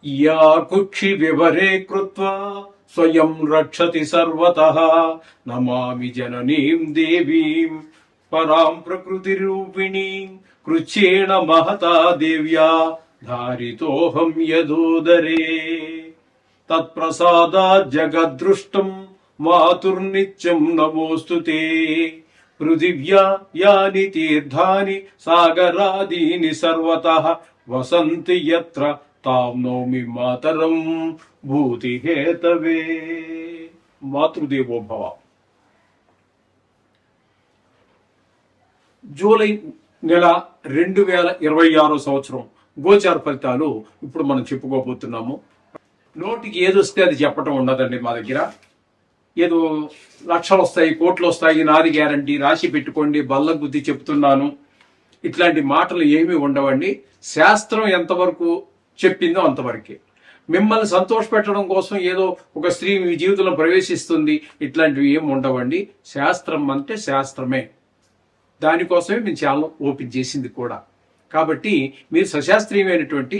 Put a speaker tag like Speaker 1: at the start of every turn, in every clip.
Speaker 1: या कुक्षि विवरे कृत्वा स्वयं रक्षति सर्वतः नमामि जननीं देवीं परां प्रकृतिरूपिणीं कृच्छ्रेण महता देव्या धारितोऽहं यदोदरे तत्प्रसादात् जगद्दृष्टं मातुर्नित्यं नमोऽस्तु ते पृथिव्या यानि तीर्थानि सागरादीनि सर्वतः वसन्ति यत्र तां नौमि मातरं भूतिहेतवे మాతృదేవో భవ. జూలై నెల 2026 సంవత్సరం గోచార ఫలితాలు ఇప్పుడు మనం చెప్పుకోబోతున్నాము. నోటికి ఏదొస్తే అది చెప్పటం ఉండదండి మా దగ్గర. ఏదో లక్షలు వస్తాయి, కోట్లు వస్తాయి, నాది గ్యారంటీ, రాసి పెట్టుకోండి, బల్ల బుద్ధి చెప్తున్నాను, ఇట్లాంటి మాటలు ఏమీ ఉండవండి. శాస్త్రం ఎంతవరకు చెప్పిందో అంతవరకే. మిమ్మల్ని సంతోషపెట్టడం కోసం ఏదో ఒక స్త్రీ మీ జీవితంలో ప్రవేశిస్తుంది, ఇట్లాంటివి ఏమి ఉండవండి. శాస్త్రం అంటే శాస్త్రమే. దానికోసమే మేము ఛానల్ ఓపెన్ చేసింది కూడా. కాబట్టి మీరు సశాస్త్రీయమైనటువంటి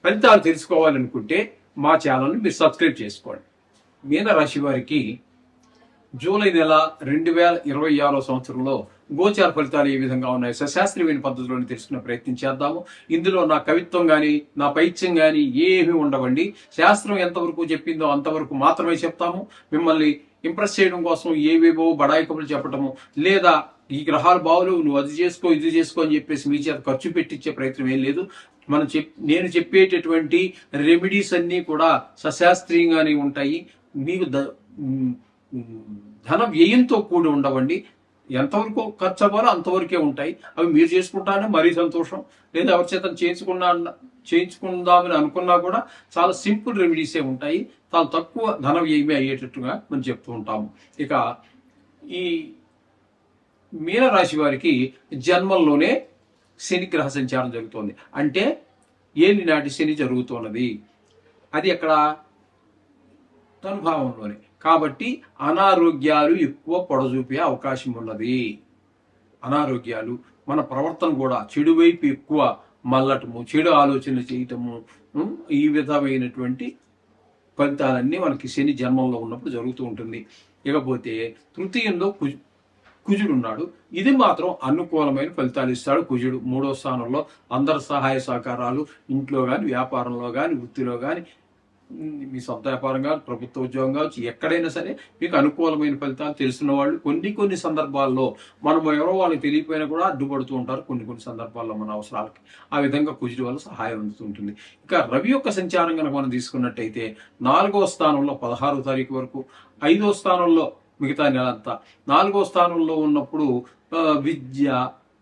Speaker 1: ఫలితాలు తెలుసుకోవాలనుకుంటే మా ఛానల్ని మీరు సబ్స్క్రైబ్ చేసుకోండి. మీనరాశి వారికి జూలై నెల 2026 సంవత్సరంలో గోచార ఫలితాలు ఏ విధంగా ఉన్నాయి సశాస్త్రీయమైన పద్ధతిలోనే తెలుసుకునే ప్రయత్నం చేద్దాము. ఇందులో నా కవిత్వం కానీ నా పైత్యం కానీ ఏమీ ఉండవండి. శాస్త్రం ఎంతవరకు చెప్పిందో అంతవరకు మాత్రమే చెప్తాము. మిమ్మల్ని ఇంప్రెస్ చేయడం కోసం ఏవేవో బడాయి కబుర్లు చెప్పటము, లేదా ఈ గ్రహాలు బావులు నువ్వు అది చేసుకో ఇది చేసుకో అని చెప్పేసి మీ చేత ఖర్చు పెట్టించే ప్రయత్నం ఏం లేదు. నేను చెప్పేటటువంటి రెమెడీస్ అన్నీ కూడా సశాస్త్రీయంగానే ఉంటాయి. మీకు ధన వ్యయంతో కూడి ఉండవండి. ఎంతవరకు ఖర్చు అవ్వాలో అంతవరకే ఉంటాయి. అవి మీరు చేసుకుంటానే మరీ సంతోషం. లేదా ఎవరి చేత చేయించుకుందామని అనుకున్నా కూడా చాలా సింపుల్ రెమెడీసే ఉంటాయి. చాలా తక్కువ ధన వ్యయమే అయ్యేటట్టుగా మనం చెప్తూ ఉంటాము. ఇక ఈ మీనరాశి వారికి జన్మంలోనే శని గ్రహ సంచారం జరుగుతోంది. అంటే ఏలి నాటి శని జరుగుతున్నది. అది అక్కడ తనుభావంలోనే. కాబట్టి అనారోగ్యాలు ఎక్కువ పొడజూపే అవకాశం ఉన్నది. అనారోగ్యాలు, మన ప్రవర్తన కూడా చెడు వైపు ఎక్కువ మళ్ళటము, చెడు ఆలోచనలు చేయటము, ఈ విధమైనటువంటి ఫలితాలన్నీ మనకి శని జన్మంలో ఉన్నప్పుడు జరుగుతూ ఉంటుంది. ఇకపోతే తృతీయంలో కుజుడు ఉన్నాడు. ఇది మాత్రం అనుకూలమైన ఫలితాలు ఇస్తాడు. కుజుడు 3వ స్థానంలో అందరి సహాయ సహకారాలు, ఇంట్లో కానీ, వ్యాపారంలో కానీ, వృత్తిలో కానీ, మీ సొంత వ్యాపారం కావచ్చు, ప్రభుత్వ ఉద్యోగం కావచ్చు, ఎక్కడైనా సరే మీకు అనుకూలమైన ఫలితాలు తెలుసున్న వాళ్ళు కొన్ని సందర్భాల్లో మనం ఎవరో వాళ్ళకి తెలియకపోయినా కూడా అడ్డుపడుతూ ఉంటారు. కొన్ని సందర్భాల్లో మన అవసరాలకి. ఆ విధంగా కుజుడు వల్ల సహాయం అందుతుంటుంది. ఇక రవి యొక్క సంచారం కనుక మనం తీసుకున్నట్టయితే 4వ స్థానంలో 16వ తారీఖు వరకు, 5వ స్థానంలో మిగతా నెలంతా, 4వ స్థానంలో ఉన్నప్పుడు విద్య,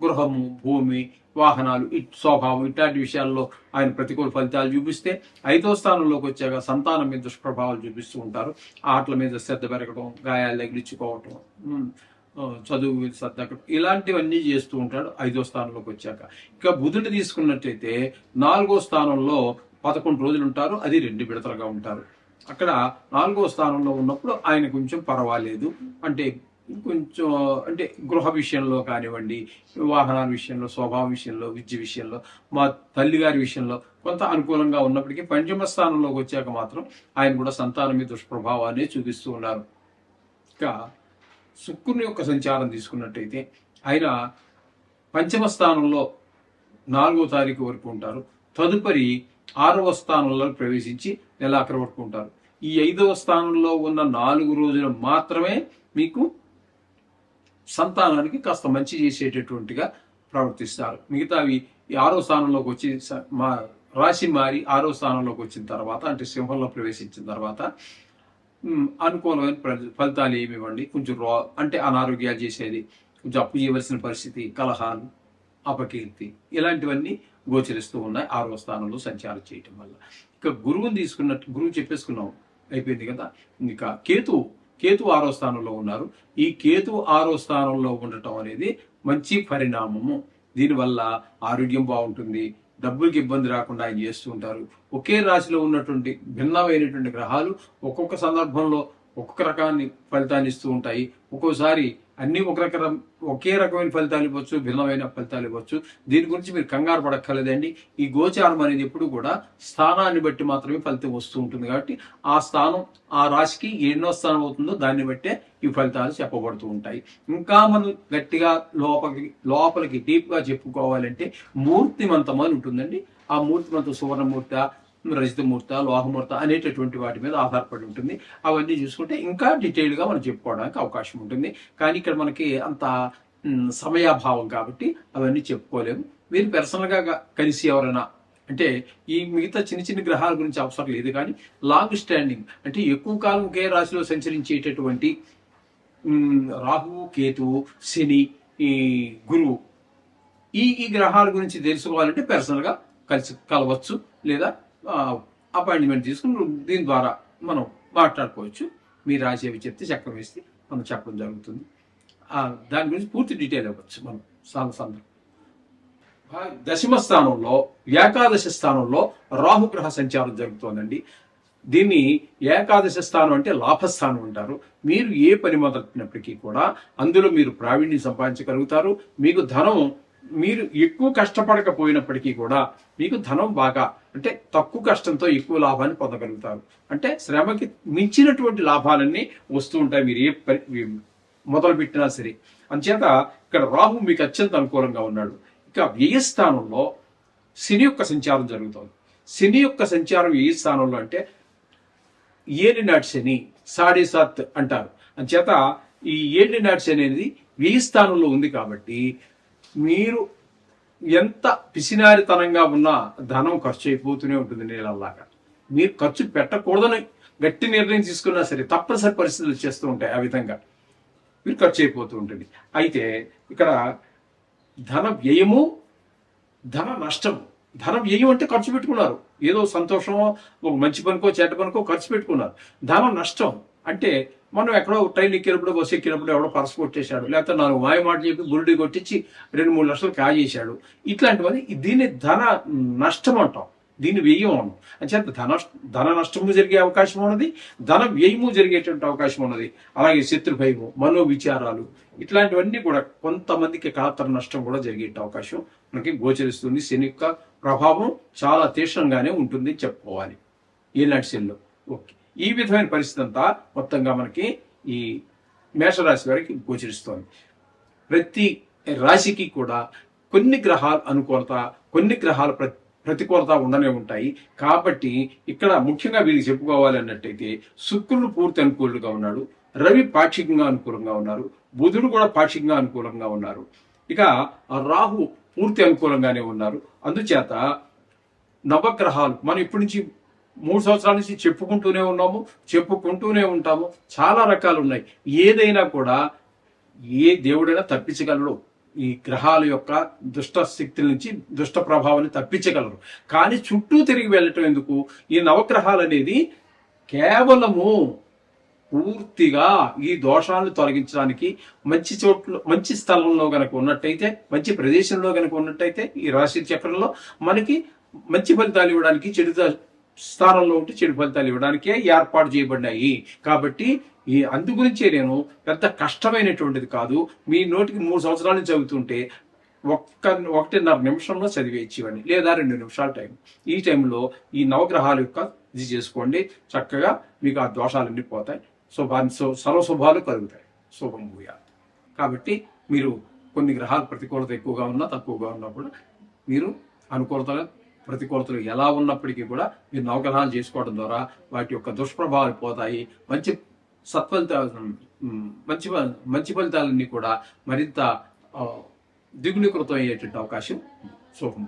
Speaker 1: గృహము, భూమి, వాహనాలు, స్వభావం ఇట్లాంటి విషయాల్లో ఆయన ప్రతికూల ఫలితాలు చూపిస్తే, 5వ స్థానంలోకి వచ్చాక సంతానం మీద దుష్ప్రభావాలు చూపిస్తూ ఉంటారు. ఆటల మీద శ్రద్ధ పెరగడం, గాయాలు తగిలించుకోవటం, చదువు మీద శ్రద్ధ, ఇలాంటివన్నీ చేస్తూ ఉంటాడు 5వ స్థానంలోకి వచ్చాక. ఇక బుధుని తీసుకున్నట్టయితే 4వ స్థానంలో 11 రోజులు ఉంటారు. అది 2 విడతలుగా ఉంటారు. అక్కడ 4వ స్థానంలో ఉన్నప్పుడు ఆయన కొంచెం పర్వాలేదు. అంటే గృహ విషయంలో కానివ్వండి, వాహనాల విషయంలో, స్వభావం విషయంలో, విద్య విషయంలో, మా తల్లిగారి విషయంలో కొంత అనుకూలంగా ఉన్నప్పటికీ 5వ స్థానంలోకి వచ్చాక మాత్రం ఆయన కూడా సంతానం మీద దుష్ప్రభావాన్ని చూపిస్తూ ఉన్నారు. ఇక శుక్రుని యొక్క సంచారం తీసుకున్నట్టయితే ఆయన 5వ స్థానంలో 4వ తారీఖు వరకు ఉంటారు. తదుపరి 6వ స్థానంలో ప్రవేశించి నెలాఖరు వరకు ఉంటారు. ఈ 5వ స్థానంలో ఉన్న 4 రోజులు మాత్రమే మీకు సంతానానికి కాస్త మంచి చేసేటటువంటిగా ప్రవర్తిస్తారు. మిగతావి 6వ స్థానంలోకి వచ్చి రాశి మారి 6వ స్థానంలోకి వచ్చిన తర్వాత, అంటే సింహంలో ప్రవేశించిన తర్వాత అనుకూలమైన ఫలితాలు ఏమి ఇవ్వండి. కొంచెం అంటే అనారోగ్యాలు చేసేది, కొంచెం అప్పు చేయవలసిన పరిస్థితి, కలహాలు, అపకీర్తి, ఇలాంటివన్నీ గోచరిస్తూ ఉన్నాయి 6వ స్థానంలో సంచారం చేయటం వల్ల. ఇక గురువుని తీసుకున్నట్టు, గురువు చెప్పేసుకున్నాం అయిపోయింది కదా. ఇక కేతు 6వ స్థానంలో ఉన్నారు. ఈ కేతు 6వ స్థానంలో ఉండటం అనేది మంచి పరిణామము. దీనివల్ల ఆరోగ్యం బాగుంటుంది, డబ్బులకి ఇబ్బంది రాకుండా ఆయన చేస్తూ ఉంటారు. ఒకే రాశిలో ఉన్నటువంటి భిన్నమైనటువంటి గ్రహాలు ఒక్కొక్క సందర్భంలో ఒక్కొక్క రకాన్ని ఫలితాన్ని ఇస్తూ ఉంటాయి. ఒక్కోసారి అన్ని ఒకే రకమైన ఫలితాలు ఇవ్వచ్చు, భిన్నమైన ఫలితాలు ఇవ్వచ్చు. దీని గురించి మీరు కంగారు పడక్కర్లేదండి. ఈ గోచారం అనేది ఎప్పుడు కూడా స్థానాన్ని బట్టి మాత్రమే ఫలితం వస్తూ ఉంటుంది. కాబట్టి ఆ స్థానం ఆ రాశికి ఎన్నో స్థానం అవుతుందో దాన్ని బట్టే ఈ ఫలితాలు చెప్పబడుతూ ఉంటాయి. ఇంకా మనం గట్టిగా లోపలికి డీప్ గా చెప్పుకోవాలంటే మూర్తిమంతం అని ఉంటుందండి. ఆ మూర్తిమంతం సువర్ణమూర్త, రజితమూర్త, లోహమూర్త అనేటటువంటి వాటి మీద ఆధారపడి ఉంటుంది. అవన్నీ చూసుకుంటే ఇంకా డీటెయిల్ గా మనం చెప్పుకోవడానికి అవకాశం ఉంటుంది. కానీ ఇక్కడ మనకి అంత సమయాభావం కాబట్టి అవన్నీ చెప్పుకోలేము. మీరు పర్సనల్ గా కలిసి ఎవరైనా అంటే ఈ మిగతా చిన్న చిన్న గ్రహాల గురించి అవసరం లేదు, కానీ లాంగ్ స్టాండింగ్ అంటే ఎక్కువ కాలం ఒకే రాశిలో సంచరించేటటువంటి రాహువు, కేతువు, శని, ఈ గురువు ఈ గ్రహాల గురించి తెలుసుకోవాలంటే పర్సనల్ గా కలవచ్చు, లేదా అపాయింట్మెంట్ తీసుకుని దీని ద్వారా మనం మాట్లాడుకోవచ్చు. మీ రాశి అవి చెప్తే చక్రం వేస్తే మనం చెప్పడం జరుగుతుంది. దాని గురించి పూర్తి డీటెయిల్ ఇవ్వచ్చు మనం సందర్భం. దశమ స్థానంలో, ఏకాదశ స్థానంలో రాహుగ్రహ సంచారం జరుగుతోందండి. దీన్ని ఏకాదశ స్థానం అంటే లాభస్థానం అంటారు. మీరు ఏ పని మొదలెట్టినప్పటికీ కూడా అందులో మీరు ప్రావీణ్యం సంపాదించగలుగుతారు. మీకు ధనం, మీరు ఎక్కువ కష్టపడకపోయినప్పటికీ కూడా మీకు ధనం బాగా అంటే తక్కువ కష్టంతో ఎక్కువ లాభాన్ని పొందగలుగుతారు. అంటే శ్రమకి మించినటువంటి లాభాలన్నీ వస్తూ ఉంటాయి మీరు ఏ పని మొదలు పెట్టినా సరే. అంచేత ఇక్కడ రాహు మీకు అత్యంత అనుకూలంగా ఉన్నాడు. ఇక వ్యయస్థానంలో శని యొక్క సంచారం జరుగుతుంది. శని యొక్క సంచారం వ్యయ స్థానంలో అంటే ఏలినాటి శని, సాడే సాత్ అంటారు. అంచేత ఈ ఏలినాటి శని అనేది వ్యయ స్థానంలో ఉంది కాబట్టి మీరు ఎంత పిసినారితనంగా ఉన్నా ధనం ఖర్చు అయిపోతూనే ఉంటుంది నీళ్ళలాగా. మీరు ఖర్చు పెట్టకూడదని గట్టి నిర్ణయం తీసుకున్నా సరే తప్పనిసరి పరిస్థితులు చేస్తూ ఉంటాయి. ఆ విధంగా మీరు ఖర్చు అయిపోతూ ఉంటుంది. అయితే ఇక్కడ ధన వ్యయము, ధన నష్టము. ధన వ్యయం అంటే ఖర్చు పెట్టుకున్నారు, ఏదో సంతోషమో ఒక మంచి పనికో చెడ్డ పనికో ఖర్చు పెట్టుకున్నారు. ధన నష్టం అంటే మనం ఎక్కడో ట్రైన్ ఎక్కినప్పుడు, బస్సు ఎక్కినప్పుడు ఎవడో పర్స్ కొట్టేశాడు, లేకపోతే 4 మాయ మాట చెప్పి బురుడి కొట్టించి 2-3 లక్షలు కాజేశాడు. ఇట్లాంటివన్నీ దీన్ని ధన నష్టం అంటాం, దీన్ని వ్యయం అన్నాం. అంచేత ధన నష్టము జరిగే అవకాశం ఉన్నది, ధన వ్యయము జరిగేటువంటి అవకాశం ఉన్నది. అలాగే శత్రు భయము, మనోవిచారాలు ఇట్లాంటివన్నీ కూడా కొంతమందికి కాతర నష్టం కూడా జరిగే అవకాశం మనకి గోచరిస్తుంది. శని యొక్క ప్రభావం చాలా తీవ్రంగానే ఉంటుంది చెప్పుకోవాలి ఈనాటి శనిలో. ఓకే, ఈ విధమైన పరిస్థితి అంతా మొత్తంగా మనకి ఈ మేషరాశి వారికి గోచరిస్తోంది. ప్రతి రాశికి కూడా కొన్ని గ్రహాల అనుకూలత, కొన్ని గ్రహాల ప్రతికూలత ఉండనే ఉంటాయి. కాబట్టి ఇక్కడ ముఖ్యంగా వీరికి చెప్పుకోవాలి అన్నట్టయితే శుక్రుడు పూర్తి అనుకూలంగా ఉన్నాడు, రవి పాక్షికంగా అనుకూలంగా ఉన్నారు, బుధుడు కూడా పాక్షికంగా అనుకూలంగా ఉన్నారు, ఇక రాహు పూర్తి అనుకూలంగానే ఉన్నారు. అందుచేత నవగ్రహాలు మనం ఇప్పటి నుంచి 3 సంవత్సరాల నుంచి చెప్పుకుంటూనే ఉంటాము. చాలా రకాలు ఉన్నాయి. ఏదైనా కూడా ఏ దేవుడైనా తప్పించగలడు. ఈ గ్రహాల యొక్క దుష్ట శక్తుల నుంచి, దుష్ట ప్రభావాన్ని తప్పించగలరు. కానీ చుట్టూ తిరిగి వెళ్ళటం ఎందుకు? ఈ నవగ్రహాలు అనేది కేవలము పూర్తిగా ఈ దోషాలను తొలగించడానికి మంచి చోట్ల, మంచి స్థలంలో గనక ఉన్నట్టయితే, మంచి ప్రదేశంలో గనక ఉన్నట్టయితే ఈ రాశి చక్రంలో మనకి మంచి ఫలితాలు ఇవ్వడానికి, చెడు స్థానంలో ఉంటే చెడు ఫలితాలు ఇవ్వడానికే ఏర్పాటు చేయబడినాయి. కాబట్టి ఈ అందు గురించే నేను పెద్ద కష్టమైనటువంటిది కాదు, మీ నోటికి 3 సంవత్సరాల నుంచి చదువుతుంటే 1.5 నిమిషంలో చదివేచ్చేవాడిని, లేదా 2 నిమిషాల టైం. ఈ టైంలో ఈ నవగ్రహాల యొక్క ఇది చేసుకోండి, చక్కగా మీకు ఆ దోషాలన్నీ పోతాయి, సర్వశుభాలు కలుగుతాయి. శుభం భూయా. కాబట్టి మీరు కొన్ని గ్రహాలు ప్రతికూలత ఎక్కువగా ఉన్నా, తక్కువగా ఉన్నా కూడా మీరు అనుకూలతలు, ప్రతికూలతలు ఎలా ఉన్నప్పటికీ కూడా మీరు నవగ్రహాలు చేసుకోవడం ద్వారా వాటి యొక్క దుష్ప్రభావాలు పోతాయి. మంచి ఫలితాలన్నీ కూడా మరింత దిగునీకృతం అయ్యేటువంటి అవకాశం శుభం.